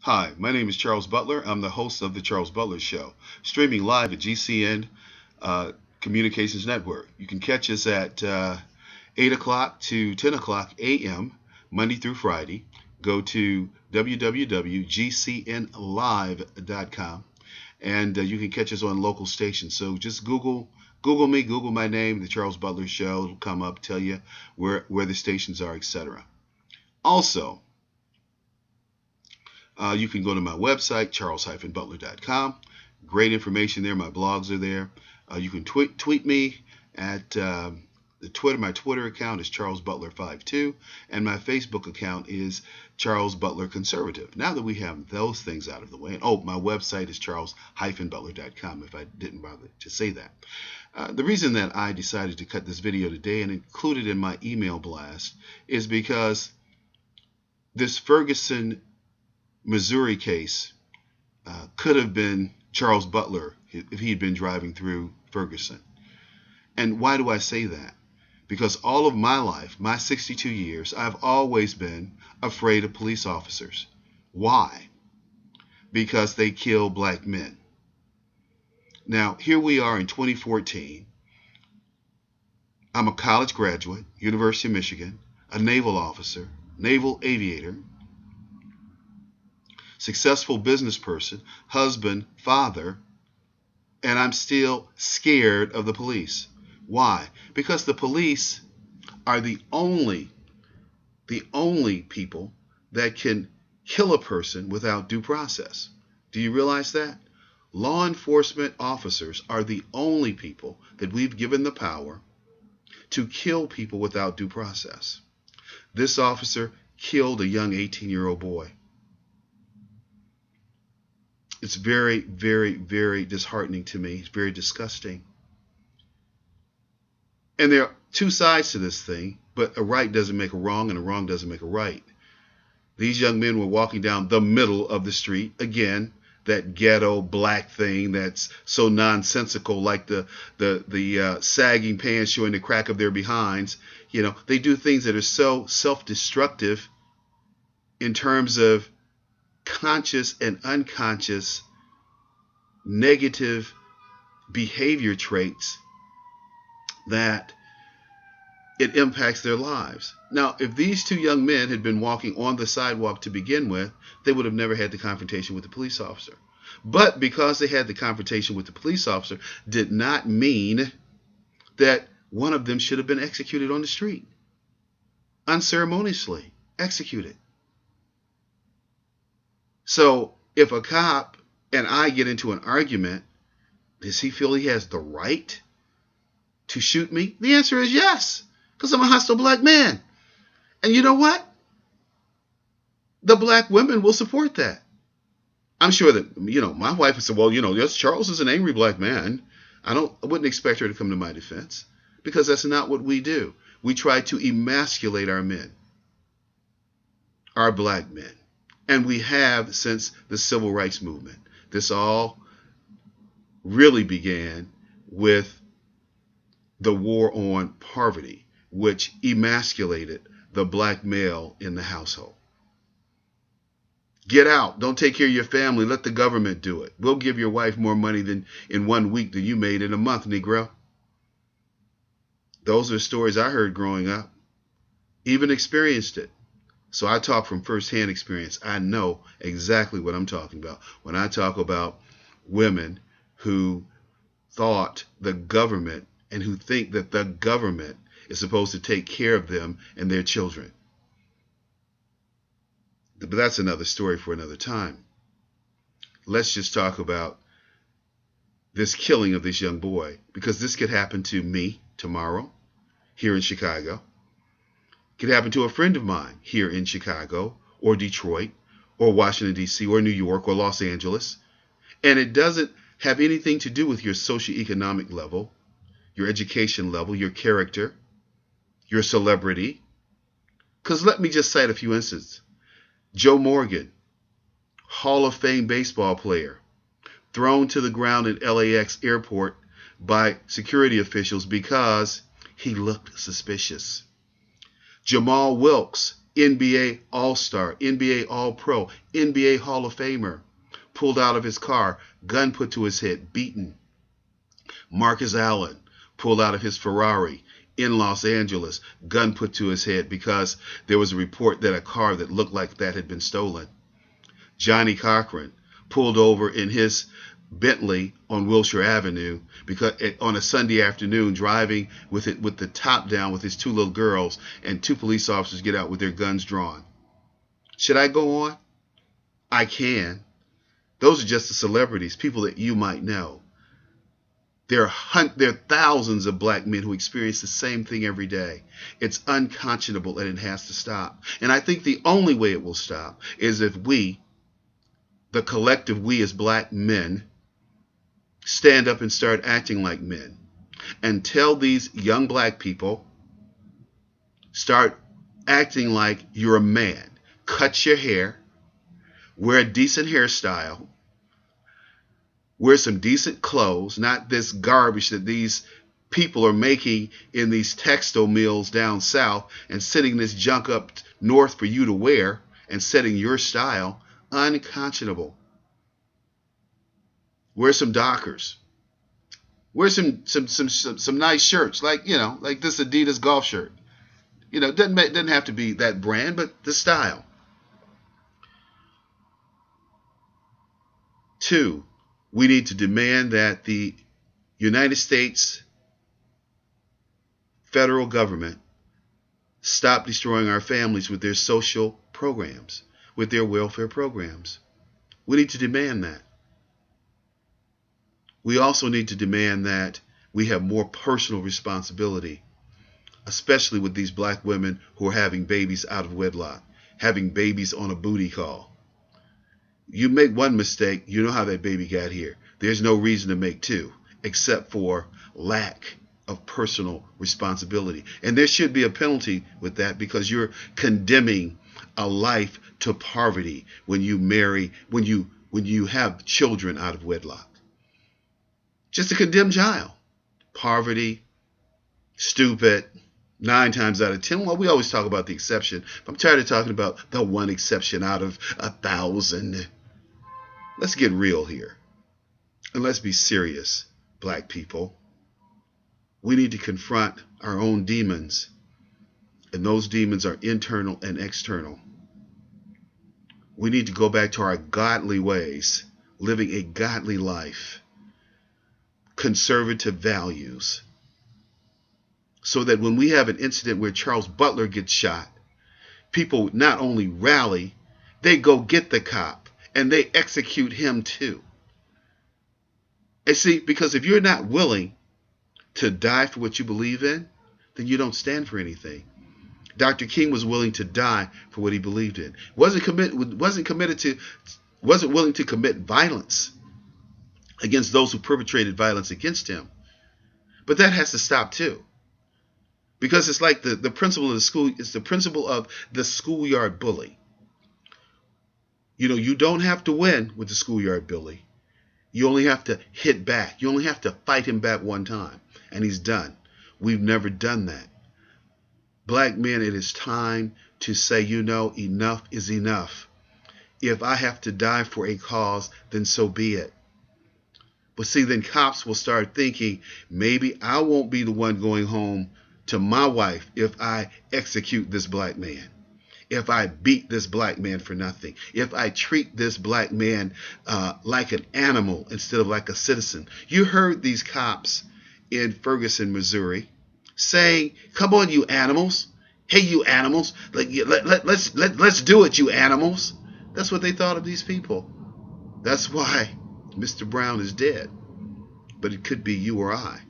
Hi, my name is Charles Butler. I'm the host of The Charles Butler Show, streaming live at GCN Communications Network. You can catch us at 8 o'clock to 10 o'clock a.m., Monday through Friday. Go to www.gcnlive.com and you can catch us on local stations. So just Google me, Google my name, The Charles Butler Show. It'll come up, tell you where the stations are, etc. Also, you can go to my website, charles-butler.com. Great information there. My blogs are there. You can tweet me at my Twitter account is charlesbutler52, and my Facebook account is Charles Butler Conservative. Now that we have those things out of the way, and my website is charles-butler.com, if I didn't bother to say that. The reason that I decided to cut this video today and include it in my email blast is because this Ferguson, Missouri case could have been Charles Butler if he'd been driving through Ferguson. And why do I say that? Because all of my life, my 62 years, I've always been afraid of police officers. Why? Because they kill black men. Now, here we are in 2014. I'm a college graduate, University of Michigan, a naval officer, naval aviator, successful business person, husband, father, and I'm still scared of the police. Why? Because the police are the only people that can kill a person without due process. Do you realize that? Law enforcement officers are the only people that we've given the power to kill people without due process. This officer killed a young 18-year-old boy. It's very, very, very disheartening to me. It's very disgusting. And there are two sides to this thing, but a right doesn't make a wrong and a wrong doesn't make a right. These young men were walking down the middle of the street. Again, that ghetto black thing that's so nonsensical, like the sagging pants showing the crack of their behinds. You know, they do things that are so self-destructive in terms of conscious and unconscious negative behavior traits that it impacts their lives. Now, if these two young men had been walking on the sidewalk to begin with, they would have never had the confrontation with the police officer. But because they had the confrontation with the police officer did not mean that one of them should have been executed on the street. Unceremoniously executed. So if a cop and I get into an argument, does he feel he has the right to shoot me? The answer is yes, because I'm a hostile black man. And you know what? The black women will support that. I'm sure that, my wife would say, well, yes, Charles is an angry black man. I wouldn't expect her to come to my defense, because that's not what we do. We try to emasculate our men, our black men. And we have since the civil rights movement. This all really began with the war on poverty, which emasculated the black male in the household. Get out. Don't take care of your family. Let the government do it. We'll give your wife more money than in 1 week than you made in a month, Negro. Those are stories I heard growing up. Even experienced it. So I talk from firsthand experience. I know exactly what I'm talking about when I talk about women who thought the government and who think that the government is supposed to take care of them and their children. But that's another story for another time. Let's just talk about this killing of this young boy, because this could happen to me tomorrow here in Chicago. Could happen to a friend of mine here in Chicago or Detroit or Washington, D.C. or New York or Los Angeles. And it doesn't have anything to do with your socioeconomic level, your education level, your character, your celebrity. Because let me just cite a few instances. Joe Morgan, Hall of Fame baseball player, thrown to the ground at LAX airport by security officials because he looked suspicious. Jamal Wilkes, NBA All-Star, NBA All-Pro, NBA Hall of Famer, pulled out of his car, gun put to his head, beaten. Marcus Allen pulled out of his Ferrari in Los Angeles, gun put to his head because there was a report that a car that looked like that had been stolen. Johnny Cochran pulled over in his Bentley on Wilshire Avenue because on a Sunday afternoon, driving with the top down with his two little girls, and two police officers get out with their guns drawn. Should I go on? I can. Those are just the celebrities, people that you might know. There are thousands of black men who experience the same thing every day. It's unconscionable and it has to stop. And I think the only way it will stop is if we, the collective we as black men, stand up and start acting like men and tell these young black people, start acting like you're a man. Cut your hair, wear a decent hairstyle, wear some decent clothes, not this garbage that these people are making in these textile mills down south and sending this junk up north for you to wear and setting your style. Unconscionable. Wear some Dockers. Wear some nice shirts, like this Adidas golf shirt. Doesn't have to be that brand, but the style. 2, we need to demand that the United States federal government stop destroying our families with their social programs, with their welfare programs. We need to demand that. We also need to demand that we have more personal responsibility, especially with these black women who are having babies out of wedlock, having babies on a booty call. You make one mistake, you know how that baby got here. There's no reason to make 2, except for lack of personal responsibility. And there should be a penalty with that, because you're condemning a life to poverty when you marry, when you have children out of wedlock. Just a condemned child. Poverty, stupid, 9 times out of 10. Well, we always talk about the exception, but I'm tired of talking about the one exception out of 1,000. Let's get real here. And let's be serious, black people. We need to confront our own demons. And those demons are internal and external. We need to go back to our godly ways, living a godly life, conservative values, so that when we have an incident where Charles Butler gets shot, people not only rally, they go get the cop and they execute him too. And see, because if you're not willing to die for what you believe in, then you don't stand for anything. Dr. King was willing to die for what he believed in. Wasn't willing to commit violence against those who perpetrated violence against him. But that has to stop too. Because it's like the principle of the school, it's the principle of the schoolyard bully. You don't have to win with the schoolyard bully. You only have to hit back. You only have to fight him back one time, and he's done. We've never done that. Black men, it is time to say, enough is enough. If I have to die for a cause, then so be it. But see, then cops will start thinking, maybe I won't be the one going home to my wife if I execute this black man, if I beat this black man for nothing, if I treat this black man like an animal instead of like a citizen. You heard these cops in Ferguson, Missouri, saying, "Come on, you animals! Hey, you animals! Let's do it, you animals!" That's what they thought of these people. That's why Mr. Brown is dead. But it could be you or I.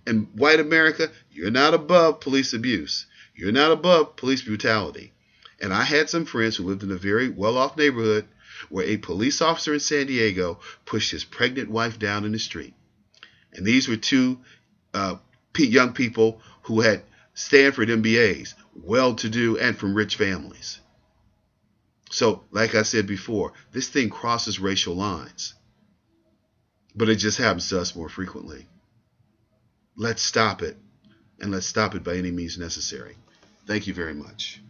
And white America, you're not above police abuse. You're not above police brutality. And I had some friends who lived in a very well-off neighborhood where a police officer in San Diego pushed his pregnant wife down in the street. And these were 2 young people who had Stanford MBAs, well-to-do and from rich families. So, like I said before, this thing crosses racial lines. But it just happens to us more frequently. Let's stop it, and let's stop it by any means necessary. Thank you very much.